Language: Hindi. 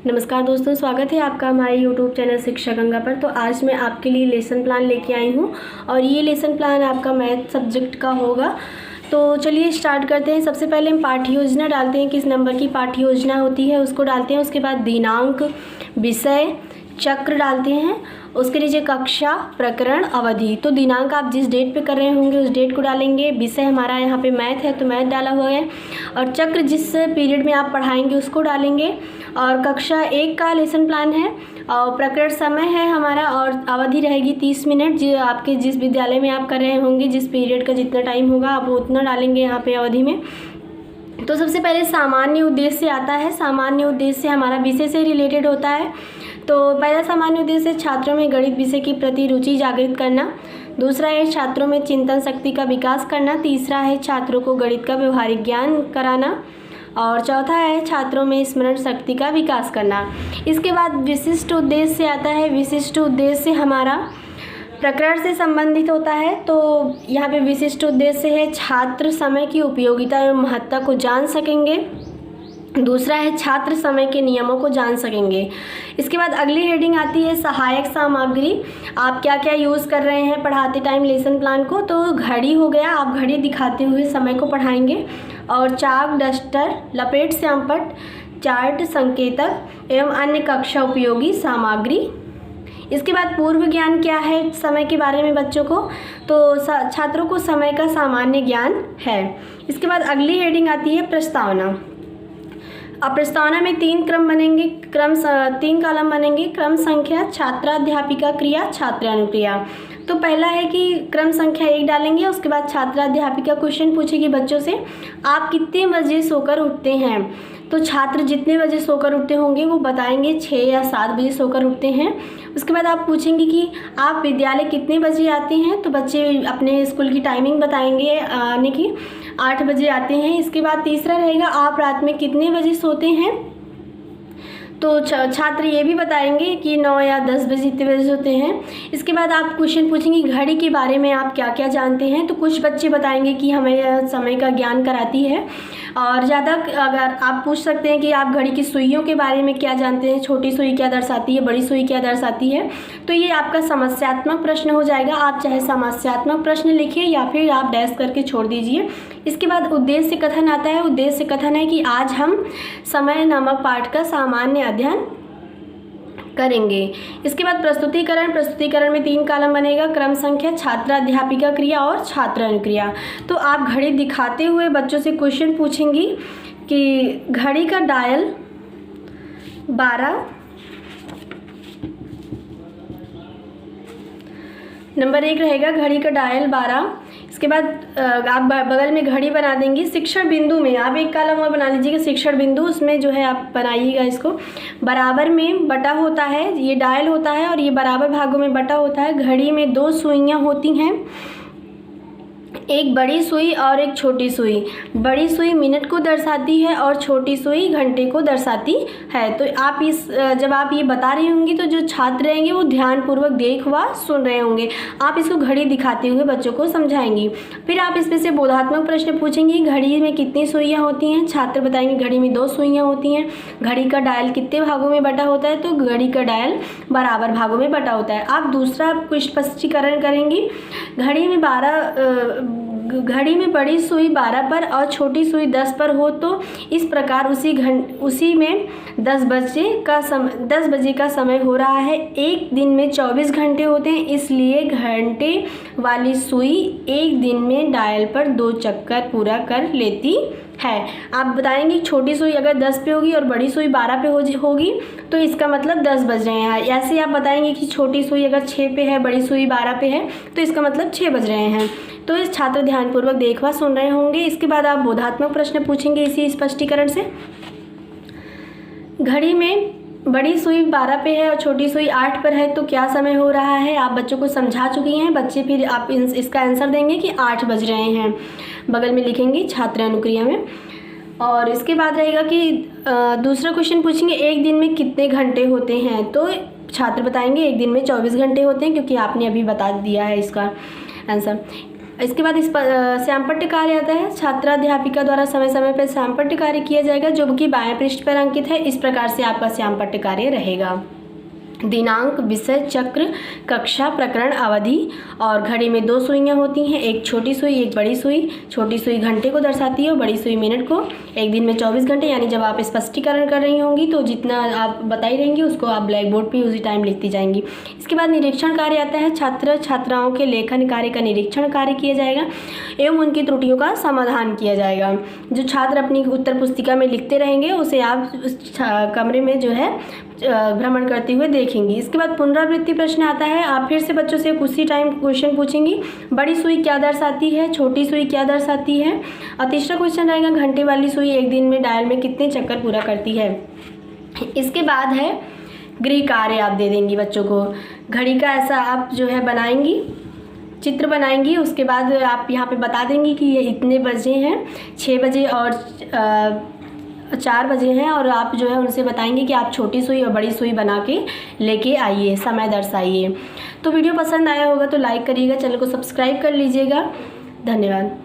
नमस्कार दोस्तों, स्वागत है आपका हमारे YouTube चैनल शिक्षा गंगा पर। तो आज मैं आपके लिए लेसन प्लान लेके आई हूँ और ये लेसन प्लान आपका मैथ सब्जेक्ट का होगा। तो चलिए स्टार्ट करते हैं। सबसे पहले हम पाठ्य योजना डालते हैं, किस नंबर की पाठ्य योजना होती है उसको डालते हैं। उसके बाद दिनांक, विषय, चक्र डालते हैं। उसके नीचे कक्षा, प्रकरण, अवधि। तो दिनांक आप जिस डेट पे कर रहे होंगे उस डेट को डालेंगे। विषय हमारा यहाँ पे मैथ है तो मैथ डाला हुआ है। और चक्र जिस पीरियड में आप पढ़ाएंगे उसको डालेंगे। और कक्षा 1 का लेसन प्लान है और प्रकरण समय है हमारा और अवधि रहेगी 30 मिनट। जो आपके जिस विद्यालय में आप कर रहे होंगे, जिस पीरियड का जितना टाइम होगा आप उतना डालेंगे यहाँ पे अवधि में। तो सबसे पहले सामान्य उद्देश्य आता है। सामान्य उद्देश्य हमारा विषय से रिलेटेड होता है। तो पहला सामान्य उद्देश्य छात्रों में गणित विषय की प्रति रुचि जागृत करना। दूसरा है छात्रों में चिंतन शक्ति का विकास करना। तीसरा है छात्रों को गणित का व्यवहारिक ज्ञान कराना। और चौथा है छात्रों में स्मरण शक्ति का विकास करना। इसके बाद विशिष्ट उद्देश्य आता है। विशिष्ट उद्देश्य हमारा प्रकरण से संबंधित होता है। तो यहाँ पे विशिष्ट उद्देश्य है छात्र समय की उपयोगिता एवं महत्ता को जान सकेंगे। दूसरा है छात्र समय के नियमों को जान सकेंगे। इसके बाद अगली हेडिंग आती है सहायक सामग्री। आप क्या क्या यूज़ कर रहे हैं पढ़ाते टाइम लेसन प्लान को। तो घड़ी हो गया, आप घड़ी दिखाते हुए समय को पढ़ाएंगे। और चाक, डस्टर, लपेट श्यामपट्ट, चार्ट, संकेतक एवं अन्य कक्षा उपयोगी सामग्री। इसके बाद पूर्व ज्ञान क्या है समय के बारे में बच्चों को। तो छात्रों को समय का सामान्य ज्ञान है। इसके बाद अगली हेडिंग आती है प्रस्तावना। अब प्रस्तावना में 3 क्रम बनेंगे, 3 कॉलम बनेंगे। क्रम संख्या, छात्राध्यापिका क्रिया, छात्रानुक्रिया। तो पहला है कि क्रम संख्या 1 डालेंगे। उसके बाद छात्राध्यापिका क्वेश्चन पूछेगी बच्चों से, आप कितने बजे सोकर उठते हैं। तो छात्र जितने बजे सोकर उठते होंगे वो बताएंगे 6 या 7 बजे सोकर उठते हैं। उसके बाद आप पूछेंगे कि आप विद्यालय कितने बजे आते हैं। तो बच्चे अपने स्कूल की टाइमिंग बताएंगे आने की, 8 बजे आते हैं। इसके बाद तीसरा रहेगा आप रात में कितने बजे सोते हैं। तो छात्र ये भी बताएंगे कि 9 या 10 बजे इतने बजे होते हैं। इसके बाद आप क्वेश्चन पूछेंगे घड़ी के बारे में आप क्या क्या जानते हैं। तो कुछ बच्चे बताएंगे कि हमें समय का ज्ञान कराती है। और ज़्यादा अगर आप पूछ सकते हैं कि आप घड़ी की सुइयों के बारे में क्या जानते हैं, छोटी सुई क्या दर्शाती है, बड़ी सुई क्या दर्शाती है। तो ये आपका समस्यात्मक प्रश्न हो जाएगा। आप चाहे समस्यात्मक प्रश्न लिखिए या फिर आप डैश करके छोड़ दीजिए। इसके बाद उद्देश्य कथन आता है। उद्देश्य कथन है कि आज हम समय नामक पाठ का सामान्य अध्ययन करेंगे। इसके बाद प्रस्तुतिकरण। प्रस्तुतिकरण में 3 कॉलम बनेगा। क्रम संख्या, छात्राध्यापिका क्रिया और छात्रानुक्रिया। तो आप घड़ी दिखाते हुए बच्चों से क्वेश्चन पूछेंगी कि घड़ी का डायल 12, नंबर 1 रहेगा घड़ी का डायल 12। इसके बाद आप बगल में घड़ी बना देंगी। शिक्षण बिंदु में आप 1 कॉलम और बना लीजिएगा। शिक्षण बिंदु उसमें जो है आप बनाइएगा इसको। बराबर में बटा होता है, ये डायल होता है और ये बराबर भागों में बटा होता है। घड़ी में 2 सुइयाँ होती हैं, एक बड़ी सुई और एक छोटी सुई। बड़ी सुई मिनट को दर्शाती है और छोटी सुई घंटे को दर्शाती है। तो आप जब आप ये बता रही होंगी तो जो छात्र रहेंगे वो ध्यानपूर्वक देख व सुन रहे होंगे। आप इसको घड़ी दिखाते हुए बच्चों को समझाएंगी। फिर आप इसमें से बोधात्मक प्रश्न पूछेंगी, घड़ी में कितनी सुइयाँ होती हैं। छात्र बताएंगे घड़ी में 2 सुइयाँ होती हैं। घड़ी का डायल कितने भागों में बटा होता है। तो घड़ी का डायल बराबर भागों में बटा होता है। आप दूसरा स्पष्टीकरण करेंगी। घड़ी में बड़ी सुई 12 पर और छोटी सुई 10 पर हो तो इस प्रकार उसी में 10 बजे का समय हो रहा है। एक दिन में 24 घंटे होते हैं, इसलिए घंटे वाली सुई एक दिन में डायल पर 2 चक्कर पूरा कर लेती है। आप बताएंगे छोटी सुई अगर 10 पे होगी और बड़ी सुई 12 पे होगी तो इसका मतलब 10 बज रहे हैं। ऐसे आप बताएंगे कि छोटी सुई अगर 6 पे है, बड़ी सुई 12 पे है तो इसका मतलब 6 बज रहे हैं। तो इस छात्र ध्यानपूर्वक देखवा सुन रहे होंगे। इसके बाद आप बोधात्मक प्रश्न पूछेंगे इसी स्पष्टीकरण से। घड़ी में बड़ी सुई 12 पे है और छोटी सुई 8 पर है तो क्या समय हो रहा है। आप बच्चों को समझा चुकी हैं। बच्चे फिर आप इसका आंसर देंगे कि 8 बज रहे हैं। बगल में लिखेंगे छात्रानुक्रिया में। और इसके बाद रहेगा कि दूसरा क्वेश्चन पूछेंगे एक दिन में कितने घंटे होते हैं। तो छात्र बताएंगे एक दिन में 24 घंटे होते हैं, क्योंकि आपने अभी बता दिया है इसका आंसर। इसके बाद इस पर श्यामपट्ट कार्य आता है। छात्राध्यापिका द्वारा समय समय पर श्यामपट्ट कार्य किया जाएगा, जो कि बाएं पृष्ठ पर अंकित है। इस प्रकार से आपका श्यामपट्ट कार्य रहेगा। दिनांक, विषय, चक्र, कक्षा, प्रकरण, अवधि और घड़ी में 2 सुइयाँ होती हैं, एक छोटी सुई एक बड़ी सुई। छोटी सुई घंटे को दर्शाती है और बड़ी सुई मिनट को। एक दिन में 24 घंटे, यानी जब आप स्पष्टीकरण कर रही होंगी तो जितना आप बताई रहेंगी उसको आप ब्लैक बोर्ड पर उसी टाइम लिखती जाएंगी। इसके बाद निरीक्षण कार्य आता है। छात्र छात्राओं के लेखन कार्य का निरीक्षण कार्य किया जाएगा एवं उनकी त्रुटियों का समाधान किया जाएगा। जो छात्र अपनी उत्तर पुस्तिका में लिखते रहेंगे उसे आप उस कमरे में जो है भ्रमण करते हुए देखेंगी। इसके बाद पुनरावृत्ति प्रश्न आता है। आप फिर से बच्चों से उसी टाइम क्वेश्चन पूछेंगी, बड़ी सुई क्या दर्शाती है, छोटी सुई क्या दर्शाती है। और तीसरा क्वेश्चन रहेगा, घंटे वाली सुई एक दिन में डायल में कितने चक्कर पूरा करती है। इसके बाद है गृह कार्य आप दे देंगी बच्चों को। घड़ी का ऐसा आप जो है बनाएंगी, चित्र बनाएंगी। उसके बाद आप यहाँ पे बता देंगी कि ये इतने बजे हैं, 6 बजे और 4 बजे हैं, और आप जो है उनसे बताएंगे कि आप छोटी सुई और बड़ी सुई बना के लेके आइए, समय दर्शाइए। तो वीडियो पसंद आया होगा तो लाइक करिएगा, चैनल को सब्सक्राइब कर लीजिएगा। धन्यवाद।